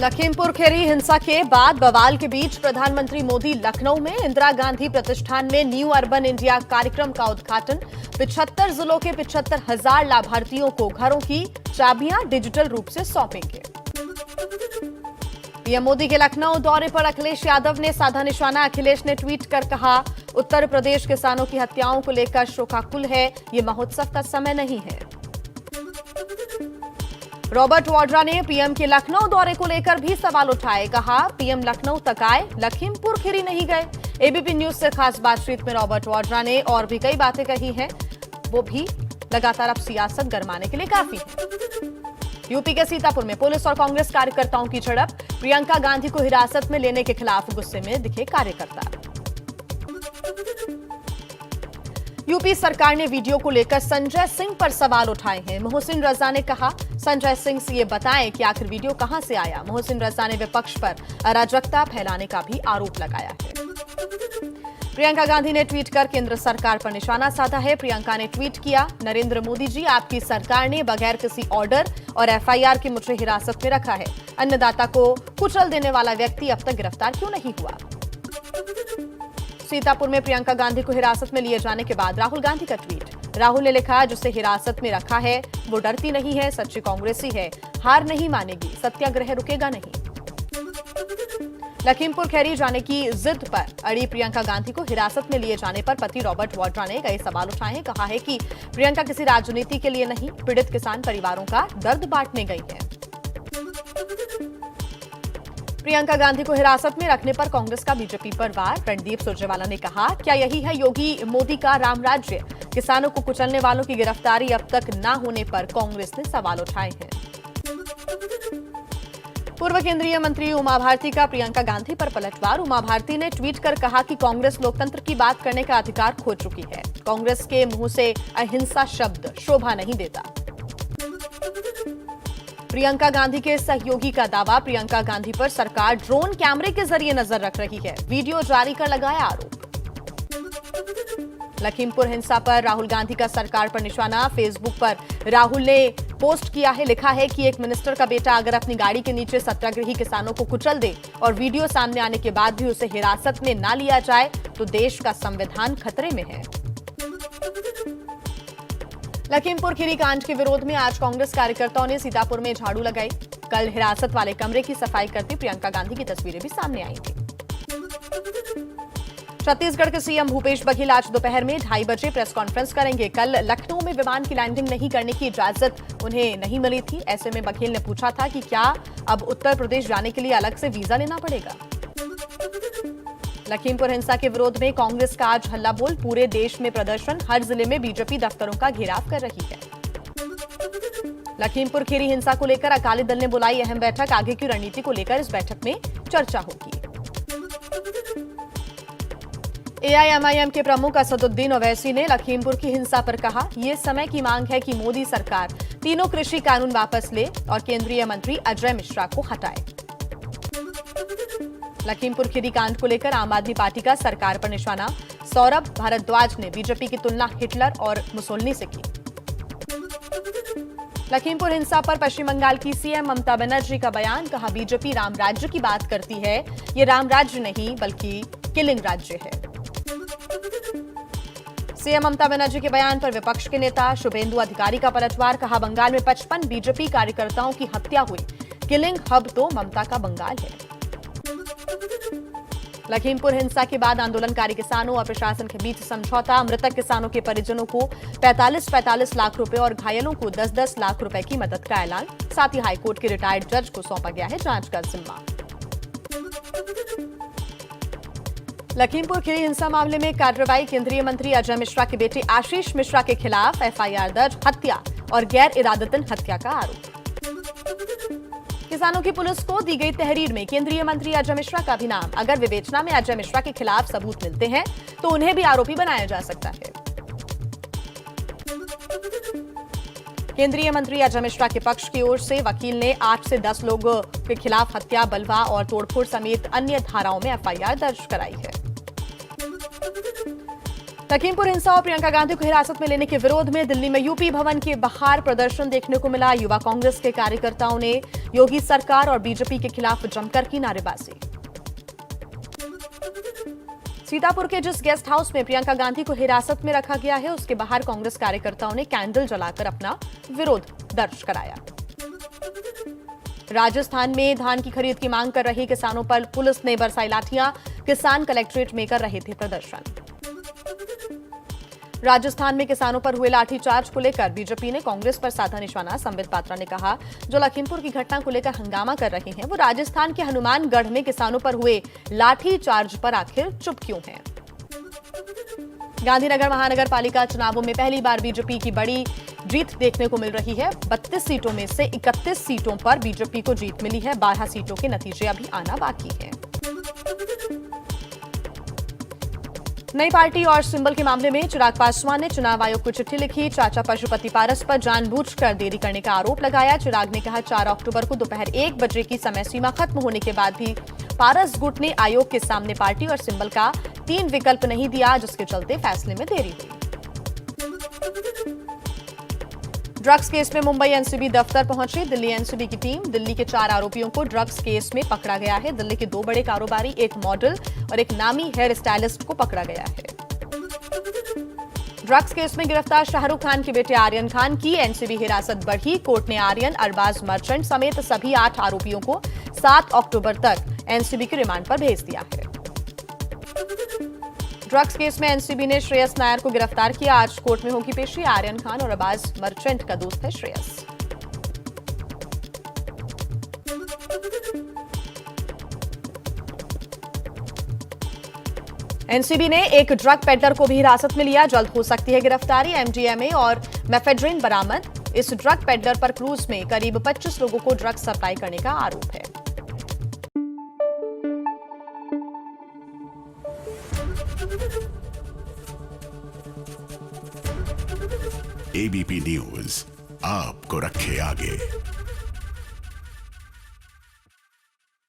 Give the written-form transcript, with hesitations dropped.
लखीमपुर खीरी हिंसा के बाद बवाल के बीच प्रधानमंत्री मोदी लखनऊ में इंदिरा गांधी प्रतिष्ठान में न्यू अर्बन इंडिया कार्यक्रम का उद्घाटन। 75 जिलों के 75,000 लाभार्थियों को घरों की चाबियां डिजिटल रूप से सौंपेंगे। पीएम मोदी के लखनऊ दौरे पर अखिलेश यादव ने साधा निशाना। अखिलेश ने ट्वीट कर कहा, उत्तर प्रदेश किसानों की हत्याओं को लेकर शोकाकुल है, ये महोत्सव का समय नहीं है। रॉबर्ट वाड्रा ने पीएम के लखनऊ दौरे को लेकर भी सवाल उठाए। कहा, पीएम लखनऊ तक आए, लखीमपुर खीरी नहीं गए। एबीपी न्यूज से खास बातचीत में रॉबर्ट वाड्रा ने और भी कई बातें कही हैं, वो भी लगातार अब सियासत गरमाने के लिए काफी है। यूपी के सीतापुर में पुलिस और कांग्रेस कार्यकर्ताओं की झड़प। प्रियंका गांधी को हिरासत में लेने के खिलाफ गुस्से में दिखे कार्यकर्ता। यूपी सरकार ने वीडियो को लेकर संजय सिंह पर सवाल उठाए हैं। मोहसिन रजा ने कहा, संजय सिंह से ये बताएं कि आखिर वीडियो कहां से आया। मोहसिन रजा ने विपक्ष पर अराजकता फैलाने का भी आरोप लगाया है। प्रियंका गांधी ने ट्वीट कर केंद्र सरकार पर निशाना साधा है। प्रियंका ने ट्वीट किया, नरेंद्र मोदी जी, आपकी सरकार ने बगैर किसी ऑर्डर और एफआईआर के मुझे हिरासत में रखा है। अन्नदाता को कुचल देने वाला व्यक्ति अब तक गिरफ्तार क्यों नहीं हुआ। सीतापुर में प्रियंका गांधी को हिरासत में लिए जाने के बाद राहुल गांधी का ट्वीट। राहुल ने लिखा, जिसे हिरासत में रखा है वो डरती नहीं है, सच्ची कांग्रेसी है, हार नहीं मानेगी, सत्याग्रह रुकेगा नहीं। लखीमपुर खीरी जाने की जिद पर अड़ी प्रियंका गांधी को हिरासत में लिए जाने पर पति रॉबर्ट वाड्रा ने कई सवाल उठाए हैं। कहा है कि प्रियंका किसी राजनीति के लिए नहीं, पीड़ित किसान परिवारों का दर्द बांटने गई है। प्रियंका गांधी को हिरासत में रखने पर कांग्रेस का बीजेपी पर वार। रणदीप सुरजेवाला ने कहा, क्या यही है योगी मोदी का राम राज्य। किसानों को कुचलने वालों की गिरफ्तारी अब तक न होने पर कांग्रेस ने सवाल उठाए हैं। पूर्व केंद्रीय मंत्री उमा भारती का प्रियंका गांधी पर पलटवार। उमा भारती ने ट्वीट कर कहा कि कांग्रेस लोकतंत्र की बात करने का अधिकार खो चुकी है। कांग्रेस के मुंह से अहिंसा शब्द शोभा नहीं देता। प्रियंका गांधी के सहयोगी का दावा, प्रियंका गांधी पर सरकार ड्रोन कैमरे के जरिए नजर रख रही है। वीडियो जारी कर लगाया आरोप। लखीमपुर हिंसा पर राहुल गांधी का सरकार पर निशाना। फेसबुक पर राहुल ने पोस्ट किया है, लिखा है कि एक मिनिस्टर का बेटा अगर अपनी गाड़ी के नीचे सत्याग्रही किसानों को कुचल दे और वीडियो सामने आने के बाद भी उसे हिरासत में ना लिया जाए तो देश का संविधान खतरे में है। लखीमपुर खीरी कांड के विरोध में आज कांग्रेस कार्यकर्ताओं ने सीतापुर में झाड़ू लगाई। कल हिरासत वाले कमरे की सफाई करती प्रियंका गांधी की तस्वीरें भी सामने आई थी। छत्तीसगढ़ के सीएम भूपेश बघेल आज दोपहर में 2:30 बजे प्रेस कॉन्फ्रेंस करेंगे। कल लखनऊ में विमान की लैंडिंग नहीं करने की इजाजत उन्हें नहीं मिली थी। ऐसे में बघेल ने पूछा था कि क्या अब उत्तर प्रदेश जाने के लिए अलग से वीजा लेना पड़ेगा। लखीमपुर हिंसा के विरोध में कांग्रेस का आज हल्ला बोल। पूरे देश में प्रदर्शन, हर जिले में बीजेपी दफ्तरों का घेराव कर रही है। लखीमपुर खीरी हिंसा को लेकर अकाली दल ने बुलाई अहम बैठक। आगे की रणनीति को लेकर इस बैठक में चर्चा होगी। एआईएमआईएम के प्रमुख असदुद्दीन ओवैसी ने लखीमपुर की हिंसा पर कहा, यह समय की मांग है कि मोदी सरकार तीनों कृषि कानून वापस ले और केंद्रीय मंत्री अजय मिश्रा को हटाए। लखीमपुर खीरी कांड को लेकर आम आदमी पार्टी का सरकार पर निशाना। सौरभ भारद्वाज ने बीजेपी की तुलना हिटलर और मुसोलिनी से की। लखीमपुर हिंसा पर पश्चिम बंगाल की सीएम ममता बनर्जी का बयान। कहा, बीजेपी राम राज्य की बात करती है, ये राम राज्य नहीं बल्कि किलिंग राज्य है। सीएम ममता बनर्जी के बयान पर विपक्ष के नेता शुभेंदु अधिकारी का पलटवार। कहा, बंगाल में 55 बीजेपी कार्यकर्ताओं की हत्या हुई, किलिंग हब तो ममता का बंगाल है। लखीमपुर हिंसा के बाद आंदोलनकारी किसानों और प्रशासन के बीच समझौता। मृतक किसानों के परिजनों को 45-45 लाख रुपए और घायलों को 10-10 लाख रुपए की मदद का ऐलान। साथ ही हाईकोर्ट के रिटायर्ड जज को सौंपा गया है जांच का जिम्मा। लखीमपुर खीरी हिंसा मामले में कार्रवाई। केंद्रीय मंत्री अजय मिश्रा के बेटे आशीष मिश्रा के खिलाफ एफआईआर दर्ज। हत्या और गैर इरादतन हत्या का आरोप। किसानों की पुलिस को दी गई तहरीर में केंद्रीय मंत्री अजय मिश्रा का भी नाम। अगर विवेचना में अजय मिश्रा के खिलाफ सबूत मिलते हैं तो उन्हें भी आरोपी बनाया जा सकता है। केंद्रीय मंत्री अजय मिश्रा के पक्ष की ओर से वकील ने 8 से 10 लोगों के खिलाफ हत्या, बलवा और तोड़फोड़ समेत अन्य धाराओं में एफआईआर दर्ज कराई है। लखीमपुर हिंसा और प्रियंका गांधी को हिरासत में लेने के विरोध में दिल्ली में यूपी भवन के बाहर प्रदर्शन देखने को मिला। युवा कांग्रेस के कार्यकर्ताओं ने योगी सरकार और बीजेपी के खिलाफ जमकर की नारेबाजी। सीतापुर के जिस गेस्ट हाउस में प्रियंका गांधी को हिरासत में रखा गया है, उसके बाहर कांग्रेस कार्यकर्ताओं ने कैंडल जलाकर अपना विरोध दर्ज कराया। राजस्थान में धान की खरीद की मांग कर रहे किसानों पर पुलिस ने बरसाई लाठियां। किसान कलेक्ट्रेट में कर रहे थे प्रदर्शन। राजस्थान में किसानों पर हुए लाठीचार्ज को लेकर बीजेपी ने कांग्रेस पर साधा निशाना। संबित पात्रा ने कहा, जो लखीमपुर की घटना को लेकर हंगामा कर रहे हैं, वो राजस्थान के हनुमानगढ़ में किसानों पर हुए लाठीचार्ज पर आखिर चुप क्यों हैं? गांधीनगर महानगर पालिका चुनावों में पहली बार बीजेपी की बड़ी जीत देखने को मिल रही है। 32 सीटों में से 31 सीटों पर बीजेपी को जीत मिली है। 12 सीटों के नतीजे अभी आना बाकी है। नई पार्टी और सिंबल के मामले में चिराग पासवान ने चुनाव आयोग को चिट्ठी लिखी। चाचा पशुपति पारस पर जानबूझकर देरी करने का आरोप लगाया। चिराग ने कहा, 4 अक्टूबर को दोपहर 1 बजे की समय सीमा खत्म होने के बाद भी पारस गुट ने आयोग के सामने पार्टी और सिंबल का 3 विकल्प नहीं दिया, जिसके चलते फैसले में देरी हुई। ड्रग्स केस में मुंबई एनसीबी दफ्तर पहुंची दिल्ली एनसीबी की टीम। दिल्ली के 4 आरोपियों को ड्रग्स केस में पकड़ा गया है। दिल्ली के 2 बड़े कारोबारी, एक मॉडल और एक नामी हेयर स्टाइलिस्ट को पकड़ा गया है। ड्रग्स केस में गिरफ्तार शाहरुख खान के बेटे आर्यन खान की एनसीबी हिरासत बढ़ी। कोर्ट ने आर्यन, अरबाज मर्चेंट समेत सभी 8 आरोपियों को 7 अक्टूबर तक एनसीबी के रिमांड पर भेज दिया है। ड्रग्स केस में एनसीबी ने श्रेयस नायर को गिरफ्तार किया। आज कोर्ट में होगी पेशी। आर्यन खान और अरबाज मर्चेंट का दोस्त है श्रेयस। एनसीबी ने एक ड्रग पेडलर को भी हिरासत में लिया। जल्द हो सकती है गिरफ्तारी। एमडीएमए और मेफेड्रिन बरामद। इस ड्रग पेडलर पर क्रूज में करीब 25 लोगों को ड्रग्स सप्लाई करने का आरोप है। एबीपी न्यूज आपको रखे आगे।